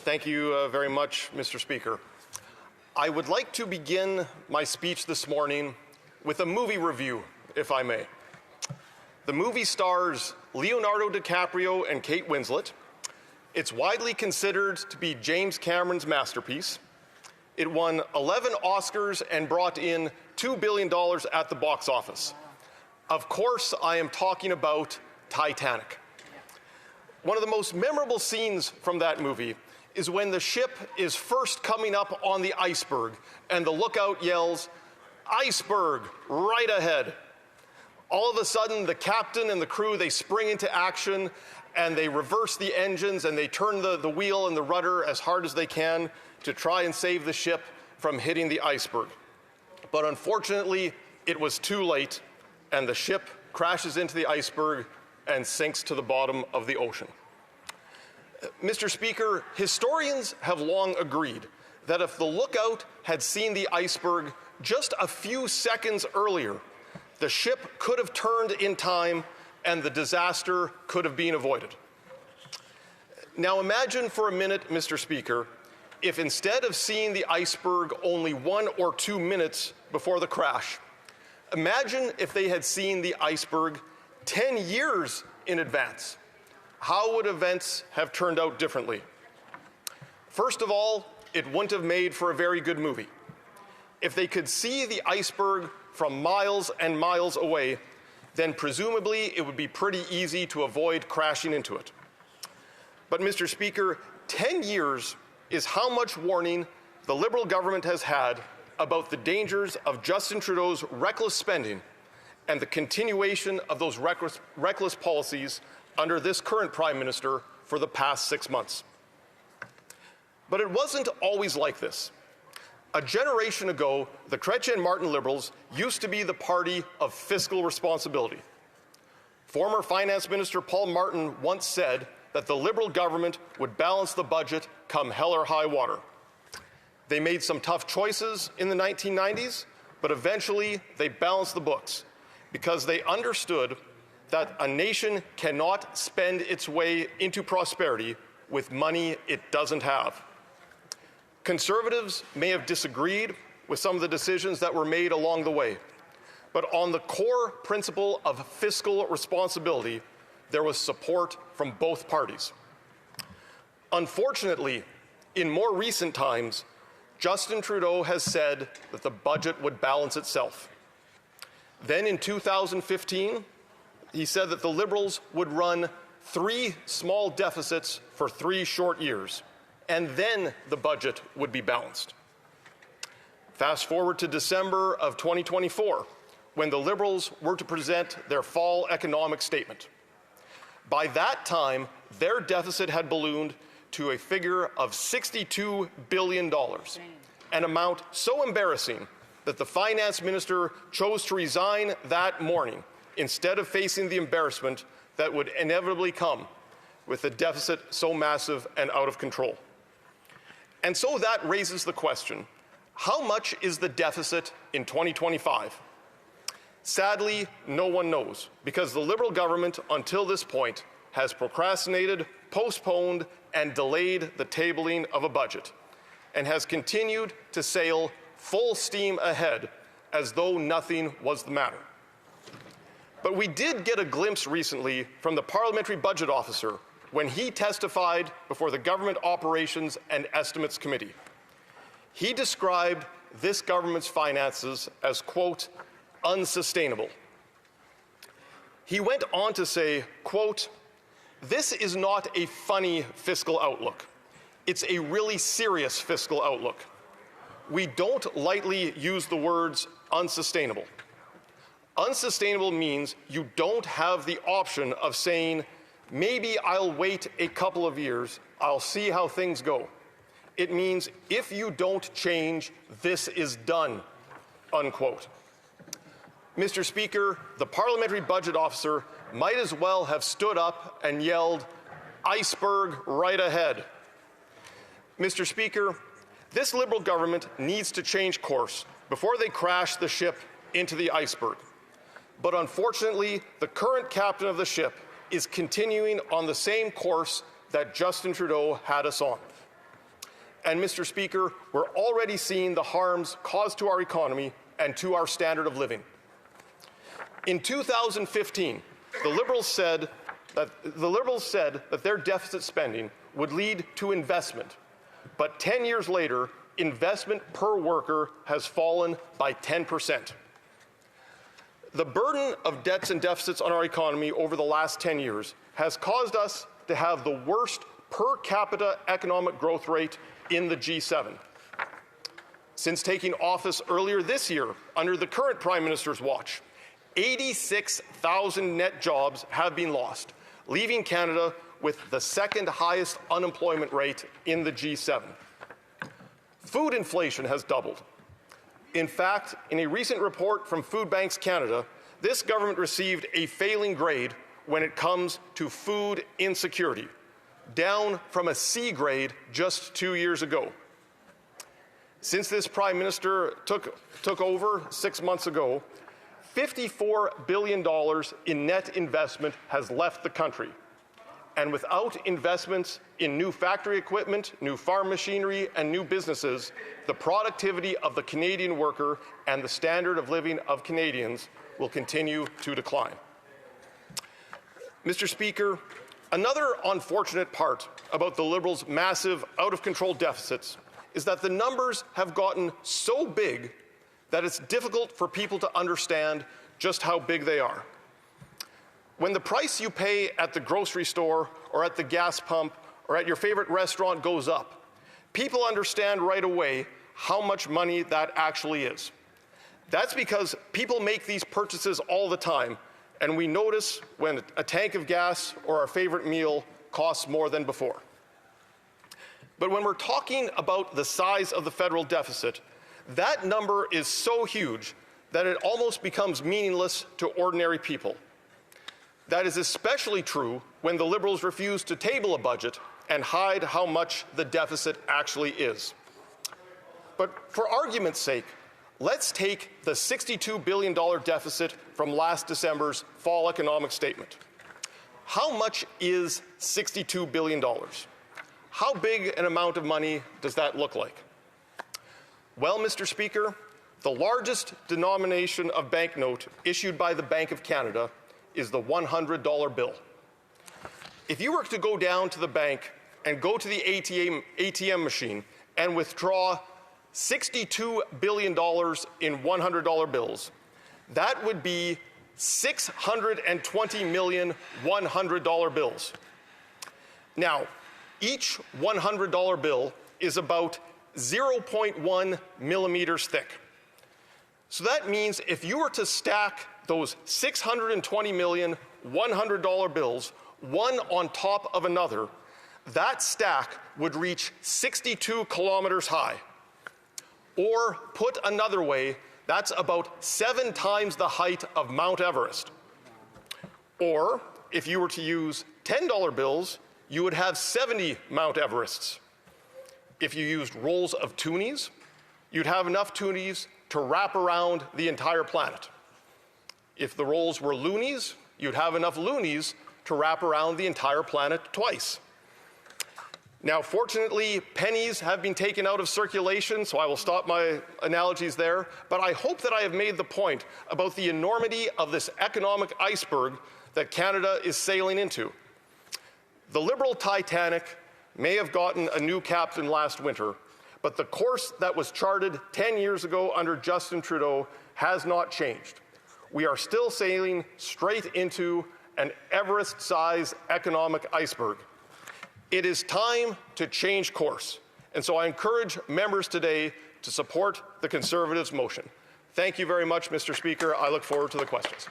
Thank you very much, Mr. Speaker. I would like to begin my speech this morning with a movie review, if I may. The movie stars Leonardo DiCaprio and Kate Winslet. It's widely considered to be James Cameron's masterpiece. It won 11 Oscars and brought in $2 billion at the box office. Of course, I am talking about Titanic. One of the most memorable scenes from that movie is when the ship is first coming up on the iceberg and the lookout yells, "Iceberg, right ahead." All of a sudden, the captain and the crew, they spring into action and they reverse the engines and they turn the wheel and the rudder as hard as they can to try and save the ship from hitting the iceberg. But unfortunately, it was too late and the ship crashes into the iceberg and sinks to the bottom of the ocean. Mr. Speaker, historians have long agreed that if the lookout had seen the iceberg just a few seconds earlier, the ship could have turned in time and the disaster could have been avoided. Now imagine for a minute, Mr. Speaker, if instead of seeing the iceberg only 1 or 2 minutes before the crash, imagine if they had seen the iceberg 10 years in advance. How would events have turned out differently? First of all, it wouldn't have made for a very good movie. If they could see the iceberg from miles and miles away, then presumably it would be pretty easy to avoid crashing into it. But Mr. Speaker, 10 years is how much warning the Liberal government has had about the dangers of Justin Trudeau's reckless spending and the continuation of those reckless policies under this current Prime Minister for the past 6 months. But it wasn't always like this. A generation ago, the Chrétien Martin Liberals used to be the party of fiscal responsibility. Former Finance Minister Paul Martin once said that the Liberal government would balance the budget come hell or high water. They made some tough choices in the 1990s, but eventually they balanced the books because they understood that a nation cannot spend its way into prosperity with money it doesn't have. Conservatives may have disagreed with some of the decisions that were made along the way, but on the core principle of fiscal responsibility, there was support from both parties. Unfortunately, in more recent times, Justin Trudeau has said that the budget would balance itself. Then in 2015, he said that the Liberals would run 3 small deficits for 3 short years, and then the budget would be balanced. Fast forward to December of 2024, when the Liberals were to present their fall economic statement. By that time, their deficit had ballooned to a figure of $62 billion, an amount so embarrassing that the finance minister chose to resign that morning instead of facing the embarrassment that would inevitably come with a deficit so massive and out of control. And so that raises the question, how much is the deficit in 2025? Sadly, no one knows, because the Liberal government, until this point, has procrastinated, postponed, and delayed the tabling of a budget, and has continued to sail full steam ahead as though nothing was the matter. But we did get a glimpse recently from the Parliamentary Budget Officer when he testified before the Government Operations and Estimates Committee. He described this government's finances as, quote, unsustainable. He went on to say, quote, "This is not a funny fiscal outlook. It's a really serious fiscal outlook. We don't lightly use the words unsustainable. Unsustainable means you don't have the option of saying, maybe I'll wait a couple of years, I'll see how things go. It means if you don't change, this is done," unquote. Mr. Speaker, the Parliamentary Budget Officer might as well have stood up and yelled, "Iceberg right ahead." Mr. Speaker, this Liberal government needs to change course before they crash the ship into the iceberg. But unfortunately, the current captain of the ship is continuing on the same course that Justin Trudeau had us on. And, Mr. Speaker, we're already seeing the harms caused to our economy and to our standard of living. In 2015, the Liberals said that their deficit spending would lead to investment. But 10 years later, investment per worker has fallen by 10%. The burden of debts and deficits on our economy over the last 10 years has caused us to have the worst per capita economic growth rate in the G7. Since taking office earlier this year, under the current Prime Minister's watch, 86,000 net jobs have been lost, leaving Canada with the second highest unemployment rate in the G7. Food inflation has doubled. In fact, in a recent report from Food Banks Canada, this government received a failing grade when it comes to food insecurity, down from a C grade just 2 years ago. Since this Prime Minister took over 6 months ago, $54 billion in net investment has left the country. And without investments in new factory equipment, new farm machinery, and new businesses, the productivity of the Canadian worker and the standard of living of Canadians will continue to decline. Mr. Speaker, another unfortunate part about the Liberals' massive, out-of-control deficits is that the numbers have gotten so big that it's difficult for people to understand just how big they are. When the price you pay at the grocery store or at the gas pump or at your favorite restaurant goes up, people understand right away how much money that actually is. That's because people make these purchases all the time, and we notice when a tank of gas or our favorite meal costs more than before. But when we're talking about the size of the federal deficit, that number is so huge that it almost becomes meaningless to ordinary people. That is especially true when the Liberals refuse to table a budget and hide how much the deficit actually is. But for argument's sake, let's take the $62 billion deficit from last December's fall economic statement. How much is $62 billion? How big an amount of money does that look like? Well, Mr. Speaker, the largest denomination of banknote issued by the Bank of Canada is the $100 bill. If you were to go down to the bank and go to the ATM machine and withdraw $62 billion in $100 bills, that would be 620 million $100 bills. Now, each $100 bill is about 0.1 millimeters thick. So that means if you were to stack those 620 million $100 bills, one on top of another, that stack would reach 62 kilometers high. Or put another way, that's about 7 times the height of Mount Everest. Or if you were to use $10 bills, you would have 70 Mount Everests. If you used rolls of toonies, you'd have enough toonies to wrap around the entire planet. If the rolls were loonies, you'd have enough loonies to wrap around the entire planet twice. Now, fortunately, pennies have been taken out of circulation, so I will stop my analogies there, but I hope that I have made the point about the enormity of this economic iceberg that Canada is sailing into. The Liberal Titanic may have gotten a new captain last winter, but the course that was charted 10 years ago under Justin Trudeau has not changed. We are still sailing straight into an Everest-sized economic iceberg. It is time to change course, and so I encourage members today to support the Conservatives' motion. Thank you very much, Mr. Speaker. I look forward to the questions.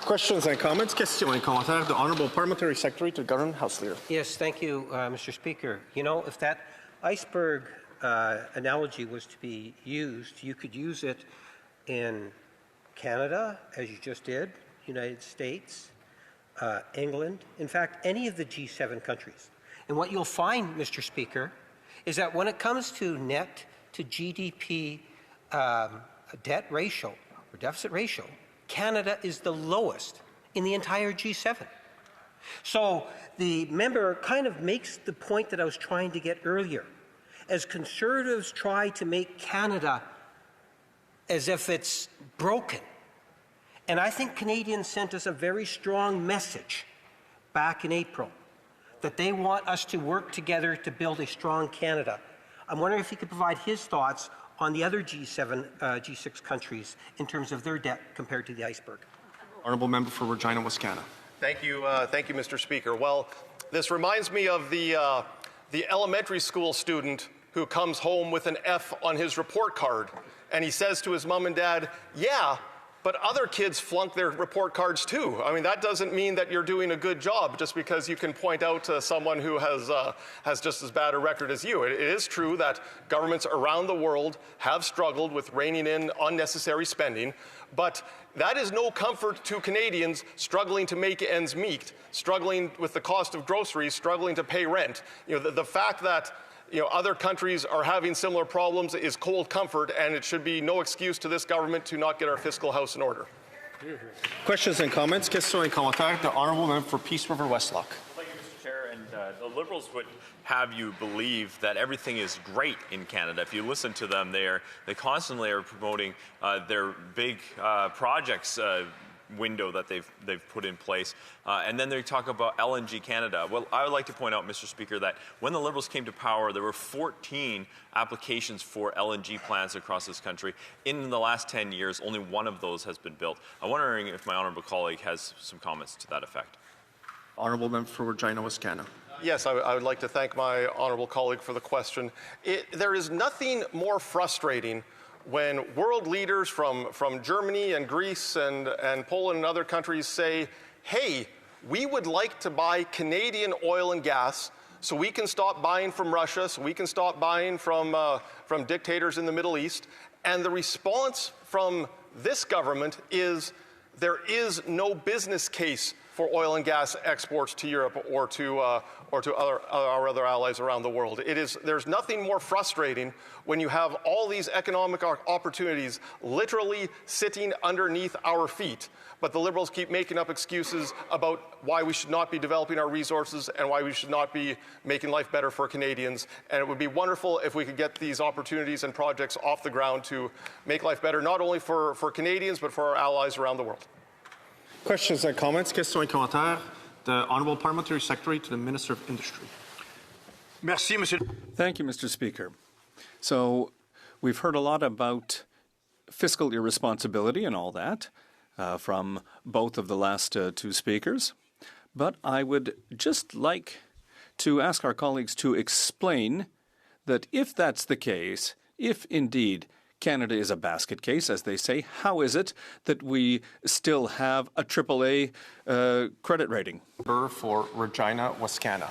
Questions and comments. Questions et commentaires. The Honourable Parliamentary Secretary to the Government House Leader. Yes, thank you, Mr. Speaker. You know, if that iceberg analogy was to be used, you could use it in Canada, as you just did, United States, England, in fact, any of the G7 countries. And what you'll find, Mr. Speaker, is that when it comes to net to GDP debt ratio or deficit ratio, Canada is the lowest in the entire G7. So the member kind of makes the point that I was trying to get earlier. as Conservatives try to make Canada as if it's broken. And I think Canadians sent us a very strong message back in April that they want us to work together to build a strong Canada. I'm wondering if he could provide his thoughts on the other G6 countries in terms of their debt compared to the iceberg. Honourable Member for Regina, Wascana. Thank you, Mr. Speaker. Well, this reminds me of the elementary school student who comes home with an F on his report card, and he says to his mom and dad, "Yeah, but other kids flunk their report cards too." I mean, that doesn't mean that you're doing a good job just because you can point out to someone who has just as bad a record as you. It is true that governments around the world have struggled with reining in unnecessary spending, but that is no comfort to Canadians struggling to make ends meet, struggling with the cost of groceries, struggling to pay rent. The fact that other countries are having similar problems is cold comfort, and it should be no excuse to this government to not get our fiscal house in order. Questions and comments? Questions et commentaires. The Honourable Member for Peace River Westlock. Thank you, Mr. Chair. And the Liberals would have you believe that everything is great in Canada. If you listen to them, they constantly are promoting their big projects window that they've put in place. And then they talk about LNG Canada. Well, I would like to point out, Mr. Speaker, that when the Liberals came to power, there were 14 applications for LNG plants across this country. In the last 10 years, only one of those has been built. I'm wondering if my honourable colleague has some comments to that effect. Honourable Member for Regina, Wascana. Yes, I would like to thank my honourable colleague for the question. There is nothing more frustrating when world leaders from Germany and Greece and Poland and other countries say, "Hey, we would like to buy Canadian oil and gas so we can stop buying from Russia, so we can stop buying from dictators in the Middle East." And the response from this government is there is no business case for oil and gas exports to Europe or to our other allies around the world. There's nothing more frustrating when you have all these economic opportunities literally sitting underneath our feet, but the Liberals keep making up excuses about why we should not be developing our resources and why we should not be making life better for Canadians. And it would be wonderful if we could get these opportunities and projects off the ground to make life better, not only for Canadians, but for our allies around the world. Questions and comments? Questions et commentaires. The Honourable Parliamentary Secretary to the Minister of Industry. Merci, Monsieur. Thank you, Mr. Speaker. So we've heard a lot about fiscal irresponsibility and all that from both of the last two speakers. But I would just like to ask our colleagues to explain that if that's the case, if indeed Canada is a basket case, as they say, how is it that we still have a AAA credit rating? For Regina, Wascana.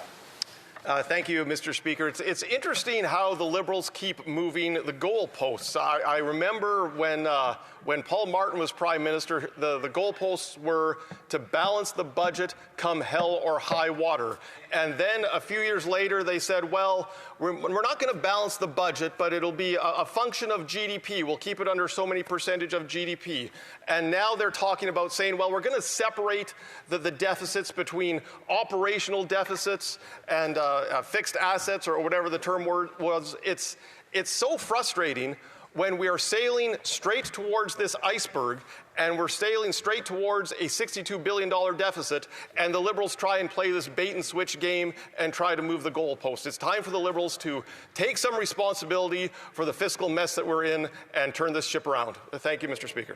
Thank you, Mr. Speaker. It's interesting how the Liberals keep moving the goalposts. I remember when Paul Martin was Prime Minister, the goalposts were to balance the budget come hell or high water. And then a few years later, they said, well, we're not going to balance the budget, but it'll be a function of GDP. We'll keep it under so many percentage of GDP. And now they're talking about saying, well, we're going to separate the deficits between operational deficits and fixed assets, or whatever the term was. It's so frustrating when we are sailing straight towards this iceberg and we're sailing straight towards a $62 billion deficit, and the Liberals try and play this bait and switch game and try to move the goalpost. It's time for the Liberals to take some responsibility for the fiscal mess that we're in and turn this ship around. Thank you, Mr. Speaker.